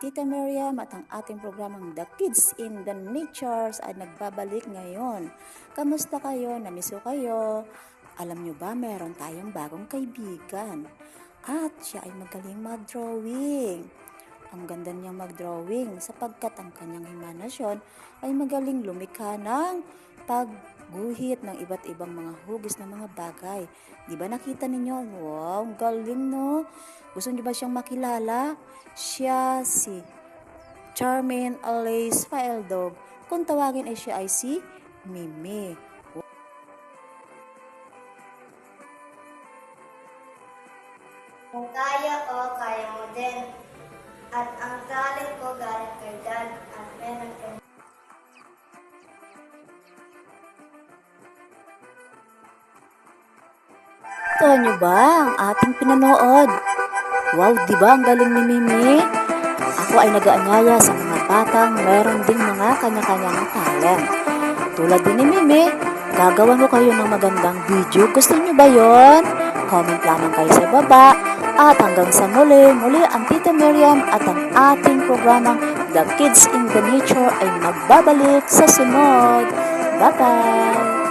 Tita Miriam at ang ating programang The Kids in the Natures ay nagbabalik ngayon. Kamusta kayo? Namiss ko kayo? Alam nyo ba, meron tayong bagong kaibigan. At siya ay magaling mag-drawing. Ang ganda niyang mag-drawing sapagkat ang kanyang imanasyon ay magaling lumikha ng pagguhit ng iba't ibang mga hugis ng mga bagay. Di ba nakita ninyo? Wow, galing no? Gusto niyo ba siyang makilala? Siya si Charmaine Alice Faeldog. Kung tawagin ay siya ay si Mimi. Kung kaya ko, kaya mo din. At ang talent ko galing kay Dad at meron kang Ito nyo ba ang ating pinanood? Wow, di ba ang galing ni Mimi? Ako ay nag-aanyaya sa mga batang meron ding mga kanya-kanyang talent. Tulad din ni Mimi, gagawan ko kayo ng magandang video. Gusto nyo ba yon? Comment lamang kayo sa baba. At hanggang sa muli ang Tita Miriam at ang ating programang The Kids in the Nature ay magbabalik sa sunod. Bye-bye!